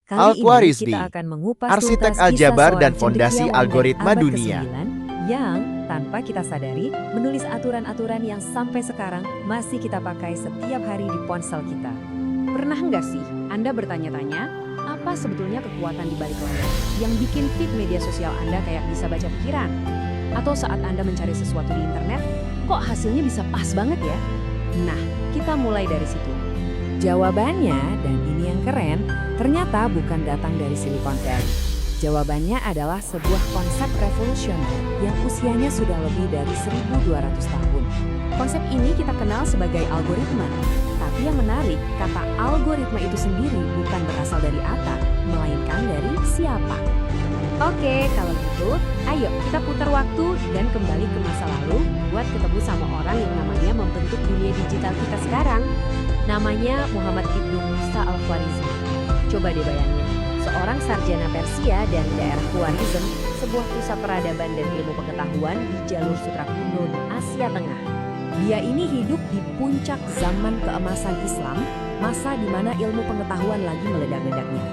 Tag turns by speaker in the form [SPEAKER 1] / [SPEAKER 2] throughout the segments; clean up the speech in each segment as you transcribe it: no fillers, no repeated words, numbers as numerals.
[SPEAKER 1] Kali ini
[SPEAKER 2] Al-Khwarizmi,
[SPEAKER 1] kita akan mengupas
[SPEAKER 2] arsitek
[SPEAKER 1] tuntas kisah
[SPEAKER 2] aljabar dan
[SPEAKER 1] seorang
[SPEAKER 2] fondasi
[SPEAKER 1] cendekiawan
[SPEAKER 2] algoritma
[SPEAKER 1] dari abad
[SPEAKER 2] dunia.
[SPEAKER 1] ke-9 yang tanpa kita sadari menulis aturan-aturan yang sampai sekarang masih kita pakai setiap hari di ponsel kita.
[SPEAKER 3] Pernah nggak sih Anda bertanya-tanya, apa sebetulnya kekuatan di balik layar yang bikin feed media sosial Anda kayak bisa baca pikiran? Atau saat Anda mencari sesuatu di internet, kok hasilnya bisa pas banget ya? Nah, kita mulai dari situ.
[SPEAKER 1] Jawabannya, dan ini yang keren, ternyata bukan datang dari Silicon Valley. Jawabannya adalah sebuah konsep revolusioner yang usianya sudah lebih dari 1.200 tahun.
[SPEAKER 3] Konsep ini kita kenal sebagai algoritma. Tapi yang menarik, kata algoritma itu sendiri bukan berasal dari Atta, melainkan dari siapa. Oke, kalau gitu, ayo kita putar waktu dan kembali ke masa lalu buat ketemu sama orang yang namanya membentuk dunia digital kita sekarang. Namanya Muhammad Ibnu Musa Al-Khwarizmi. Coba deh bayangin, seorang sarjana Persia dari daerah Khwarizm, sebuah pusat peradaban dan ilmu pengetahuan di jalur sutra kuno di Asia Tengah.
[SPEAKER 1] Dia ini hidup di puncak zaman keemasan Islam, masa di mana ilmu pengetahuan lagi meledak-ledaknya.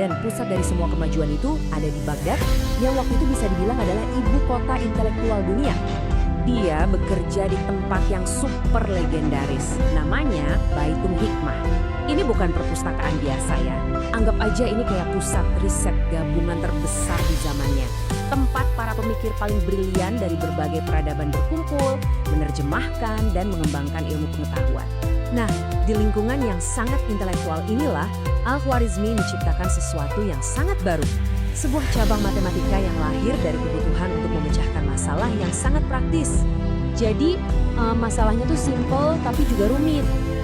[SPEAKER 1] Dan pusat dari semua kemajuan itu ada di Baghdad, yang waktu itu bisa dibilang adalah ibu kota intelektual dunia. Dia bekerja di tempat yang super legendaris, namanya Baitul Hikmah. Ini bukan perpustakaan biasa ya, anggap aja ini kayak pusat riset gabungan terbesar di zamannya. Tempat para pemikir paling brilian dari berbagai peradaban berkumpul, menerjemahkan dan mengembangkan ilmu pengetahuan. Nah, di lingkungan yang sangat intelektual inilah, Al-Khwarizmi menciptakan sesuatu yang sangat baru. Sebuah cabang matematika yang lahir dari kebutuhan untuk memecahkan masalah yang sangat praktis.
[SPEAKER 3] Jadi, masalahnya tuh simple tapi juga rumit.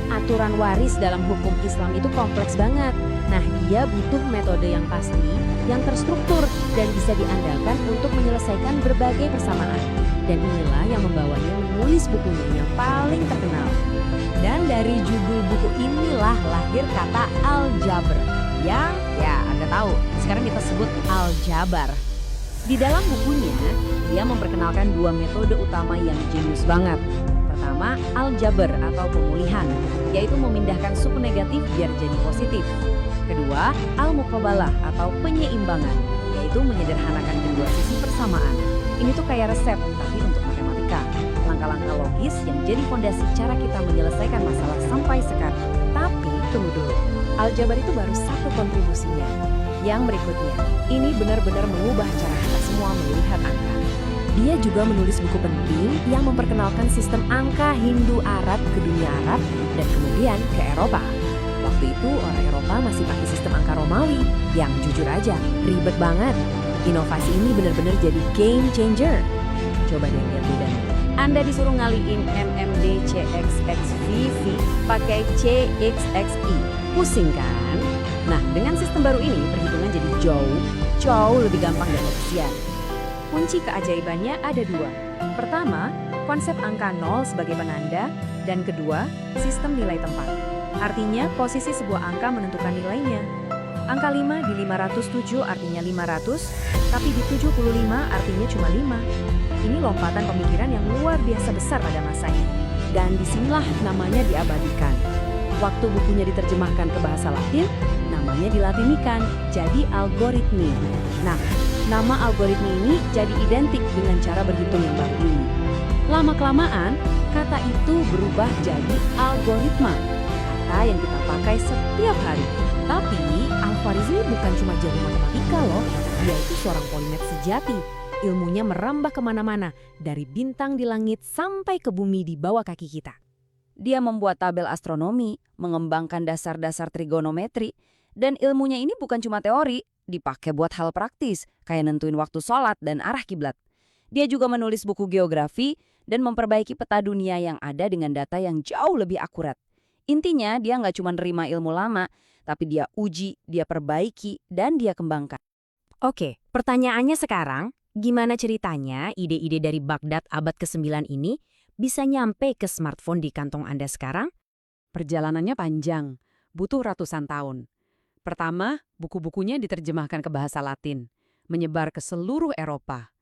[SPEAKER 3] Aturan waris dalam hukum Islam itu kompleks banget. Nah, dia butuh metode yang pasti, yang terstruktur, dan bisa diandalkan untuk menyelesaikan berbagai persamaan. Dan inilah yang membawanya menulis bukunya yang paling terkenal.
[SPEAKER 1] Dan dari judul buku inilah lahir kata Al-Jabr, yang Anda tahu, sekarang kita sebut Al-Jabar. Di dalam bukunya, dia memperkenalkan dua metode utama yang jenius banget. Pertama, Al-Jabr atau pemulihan, yaitu memindahkan suku negatif biar jadi positif. Kedua, Al-Muqabalah atau penyeimbangan, yaitu menyederhanakan kedua sisi persamaan. Ini tuh kayak resep, tapi untuk matematika. Langkah-langkah logis yang jadi fondasi cara kita menyelesaikan masalah sampai sekarang. Tapi, tunggu dulu. Al-Jabar itu baru satu kontribusinya. Yang berikutnya, ini benar-benar mengubah cara kita semua melihat angka. Dia juga menulis buku penting yang memperkenalkan sistem angka Hindu-Arab ke dunia Arab dan kemudian ke Eropa. Waktu itu orang Eropa masih pakai sistem angka Romawi yang jujur aja ribet banget. Inovasi ini benar-benar jadi game changer. Coba deh lihat bedanya.
[SPEAKER 3] Anda disuruh ngaliin MMD CXXVV pakai CXXI. Pusing kan? Nah, dengan sistem baru ini perhitungan jadi jauh lebih gampang dan efisien. Kunci keajaibannya ada dua. Pertama, konsep angka 0 sebagai penanda, dan kedua, sistem nilai tempat. Artinya, posisi sebuah angka menentukan nilainya. Angka 5 di 507 artinya 500, tapi di 75 artinya cuma 5. Ini lompatan pemikiran yang luar biasa besar pada masanya. Dan disinilah namanya diabadikan. Waktu bukunya diterjemahkan ke bahasa Latin, namanya dilatinikan, jadi algoritmi. Nah, nama algoritmi ini jadi identik dengan cara berhitung yang baru ini. Lama-kelamaan, kata itu berubah jadi algoritma, kata yang kita pakai setiap hari. Tapi, Al-Khwarizmi bukan cuma jago matematika loh, dia itu seorang polimet sejati. Ilmunya merambah kemana-mana, dari bintang di langit sampai ke bumi di bawah kaki kita.
[SPEAKER 4] Dia membuat tabel astronomi, mengembangkan dasar-dasar trigonometri, dan ilmunya ini bukan cuma teori, dipakai buat hal praktis, kayak nentuin waktu sholat dan arah kiblat. Dia juga menulis buku geografi dan memperbaiki peta dunia yang ada dengan data yang jauh lebih akurat. Intinya, dia nggak cuma nerima ilmu lama, tapi dia uji, dia perbaiki, dan dia kembangkan.
[SPEAKER 3] Oke, pertanyaannya sekarang, gimana ceritanya ide-ide dari Baghdad abad ke-9 ini bisa nyampe ke smartphone di kantong Anda sekarang?
[SPEAKER 5] Perjalanannya panjang, butuh ratusan tahun. Pertama, buku-bukunya diterjemahkan ke bahasa Latin, menyebar ke seluruh Eropa.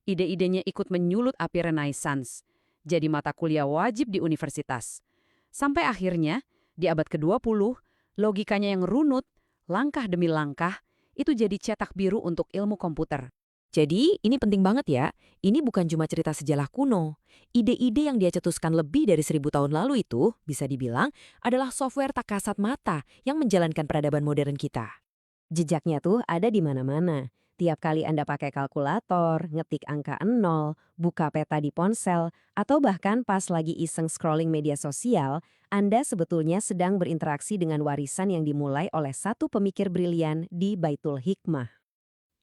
[SPEAKER 5] Ide-idenya ikut menyulut api Renaissance, jadi mata kuliah wajib di universitas. Sampai akhirnya, di abad ke-20, logikanya yang runut, langkah demi langkah, itu jadi cetak biru untuk ilmu komputer.
[SPEAKER 1] Jadi ini penting banget ya, ini bukan cuma cerita sejarah kuno. Ide-ide yang dia cetuskan lebih dari 1000 tahun lalu itu, bisa dibilang, adalah software tak kasat mata yang menjalankan peradaban modern kita.
[SPEAKER 3] Jejaknya tuh ada di mana-mana. Tiap kali Anda pakai kalkulator, ngetik angka 0, buka peta di ponsel, atau bahkan pas lagi iseng scrolling media sosial, Anda sebetulnya sedang berinteraksi dengan warisan yang dimulai oleh satu pemikir brilian di Baitul Hikmah.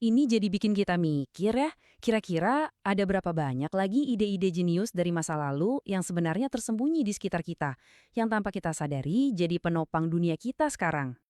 [SPEAKER 5] Ini jadi bikin kita mikir ya, kira-kira ada berapa banyak lagi ide-ide jenius dari masa lalu yang sebenarnya tersembunyi di sekitar kita, yang tanpa kita sadari jadi penopang dunia kita sekarang.